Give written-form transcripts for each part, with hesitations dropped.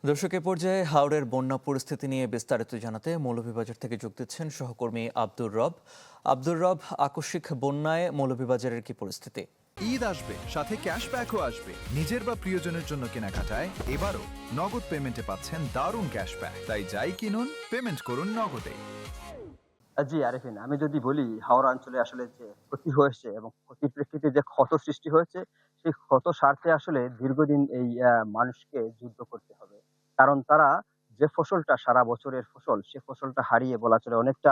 দর্শক, এ পর্যায়ে হাওরের বন্যা পরিস্থিতি নিয়ে বিস্তারিত জানাতে মৌলভীবাজার থেকে যোগ দিচ্ছেন সহকর্মী আব্দুর রব। আব্দুর রব, আকস্মিক বন্যায় মৌলভীবাজারের কি পরিস্থিতি? ঈদ আসবে, সাথে ক্যাশব্যাকও আসবে। নিজের বা প্রিয়জনের জন্য কেনাকাটায় এবারও নগদ পেমেন্টে পাচ্ছেন দারুণ ক্যাশব্যাক। তাই যাই কিনুন, পেমেন্ট করুন নগদে। জি, আরেফিন, আমি যদি বলি হাওড়া অঞ্চলে আসলে যে ক্ষতি হয়েছে এবং ক্ষতির প্রেক্ষিতে যে ক্ষত সৃষ্টি হয়েছে, সেই ক্ষত সারতে আসলে দীর্ঘদিন এই মানুষকে যুদ্ধ করতে হবে। কারণ তারা যে ফসলটা সারা বছরের ফসল, সে ফসলটা হারিয়ে বলা চলে অনেকটা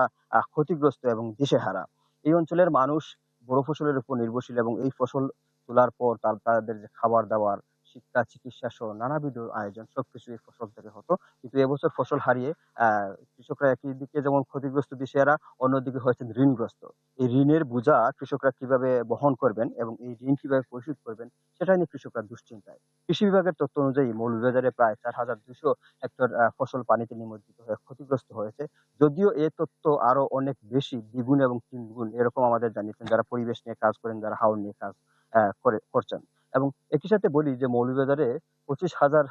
ক্ষতিগ্রস্ত এবং দিশেহারা। এই অঞ্চলের মানুষ বড় ফসলের উপর নির্ভরশীল এবং এই ফসল তোলার পর তাদের যে খাবার-দাবার, শিক্ষা, চিকিৎসা সহ নানাবিধ আয়োজন সবকিছু এই ফসল থেকে হতো। কিন্তু এবছর ফসল হারিয়ে আ কৃষকরা একদিকে যেমন ক্ষতিগ্রস্ত দিশেহারা, অন্যদিকে হয়েছেন ঋণগ্রস্ত। এই ঋণের বোঝা কৃষকরা কিভাবে বহন করবেন এবং এই ঋণ কিভাবে পরিশোধ করবেন, সেটা নিয়ে কৃষকরা দুশ্চিন্তায়। কৃষি বিভাগের তথ্য অনুযায়ী মৌলভীবাজারে প্রায় ৪,২০০ হেক্টর ফসল পানিতে নিমজ্জিত হয়ে ক্ষতিগ্রস্ত হয়েছে। যদিও এ তথ্য আরো অনেক বেশি, দ্বিগুণ এবং তিনগুণ এরকম আমাদের জানিয়েছেন যারা পরিবেশ নিয়ে কাজ করেন, যারা হাওর নিয়ে কাজ করছেন। এবং একই সাথে বলি যে মৌলভীবাজারে ২৫,০০০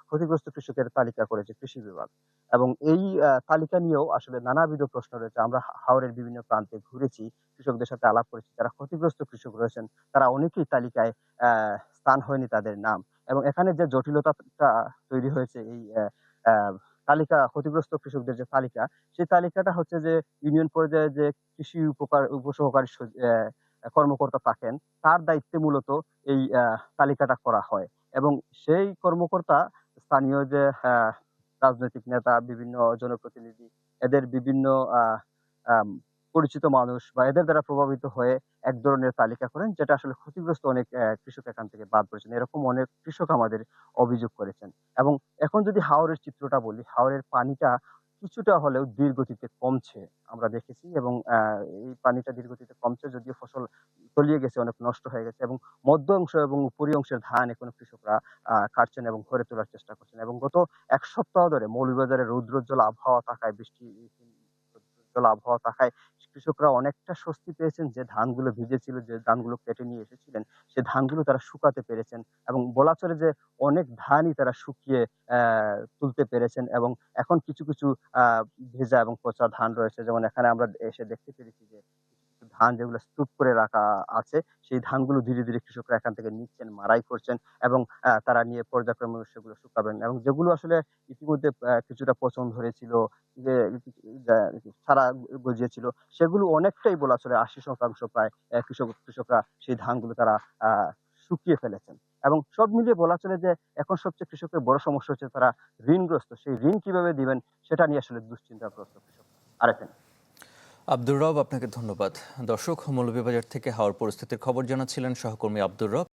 ক্ষতিগ্রস্ত কৃষকের তালিকা করেছে কৃষি বিভাগ। এবং এই তালিকা নিয়েও আসলে নানাবিধ প্রশ্ন রয়েছে। আমরা হাওরের বিভিন্ন প্রান্তে ঘুরেছি, কৃষকদের সাথে আলাপ করেছি। যারা ক্ষতিগ্রস্ত কৃষক রয়েছেন, তারা অনেকেই তালিকায় স্থান হয়নি তাদের নাম। এবং এখানে যে জটিলতাটা তৈরি হয়েছে এই অ্যা তালিকা, ক্ষতিগ্রস্ত কৃষকদের যে তালিকা, সেই তালিকাটা হচ্ছে যে ইউনিয়ন পর্যায়ে যে কৃষি উপসহকারী কর্মকর্তা থাকেন, তার দায়িত্বে মূলত এই তালিকাটা করা হয়। এবং সেই কর্মকর্তা স্থানীয় যে রাজনৈতিক নেতা, বিভিন্ন জনপ্রতিনিধি, এদের বিভিন্ন আ আম পরিচিত মানুষ বা এদের দ্বারা প্রভাবিত হয়ে এক ধরনের তালিকা করেন, যেটা আসলে ক্ষতিগ্রস্ত অনেক কৃষক এখান থেকে বাদ পড়েছেন। এরকম অনেক কৃষক আমাদের অভিযোগ করেছেন। এবং এখন যদি হাওরের চিত্রটা বলি, হাওরের পানিটা কিছুটা হলেও ধীর গতিতে কমছে আমরা দেখেছি। এবং এই পানিটা ধীর গতিতে কমছে, যদিও ফসল তলিয়ে গেছে, অনেক নষ্ট হয়ে গেছে এবং মধ্য অংশ এবং উপরি অংশের ধান এখনো কৃষকরা কাটছেন এবং ঘরে তোলার চেষ্টা করছেন। এবং গত ১ সপ্তাহ ধরে মৌলভীবাজারে রৌদ্রোজ্জ্বল আবহাওয়া থাকায়, রৌদ্রোজ্জ্বল আবহাওয়া থাকায় কৃষকরা অনেকটা স্বস্তি পেয়েছেন। যে ধানগুলো ভিজেছিল, যে ধানগুলো কেটে নিয়ে এসেছিলেন, সে ধানগুলো তারা শুকাতে পেরেছেন এবং বলা চলে যে অনেক ধানই তারা শুকিয়ে তুলতে পেরেছেন। এবং এখন কিছু আ ভেজা এবং পচা ধান রয়েছে। যেমন এখানে আমরা এসে দেখতে পেরেছি যে কিছু ধান যেগুলো স্তূপ করে রাখা আছে, সেই ধানগুলো ধীরে ধীরে কৃষকরা এখান থেকে নিচ্ছেন, মাড়াই করছেন এবং তারা নিয়ে পর্যায়ক্রমে সেগুলো শুকাবেন। এবং যেগুলো আসলে ইতিমধ্যে কিছুটা পচন ধরেছিল, যে যা ছাড়া গজিয়েছিল, সেগুলো অনেকটাই বলা চলে ৮০% প্রায় কৃষকরা সেই ধানগুলো তারা আ শুকিয়ে ফেলেছেন। এবং সব মিলিয়ে বলা চলে যে এখন সবচেয়ে কৃষকের বড় সমস্যা হচ্ছে তারা ঋণগ্রস্ত। সেই ঋণ কিভাবে দিবেন, সেটা নিয়ে আসলে দুশ্চিন্তাগ্রস্ত কৃষকরা। আরেফিন। আব্দুর রব, আপনাকে ধন্যবাদ। দর্শক, মৌলভীবাজার থেকে হাওর পরিস্থিতির খবর জানাচ্ছিলেন সহকর্মী আব্দুর রব।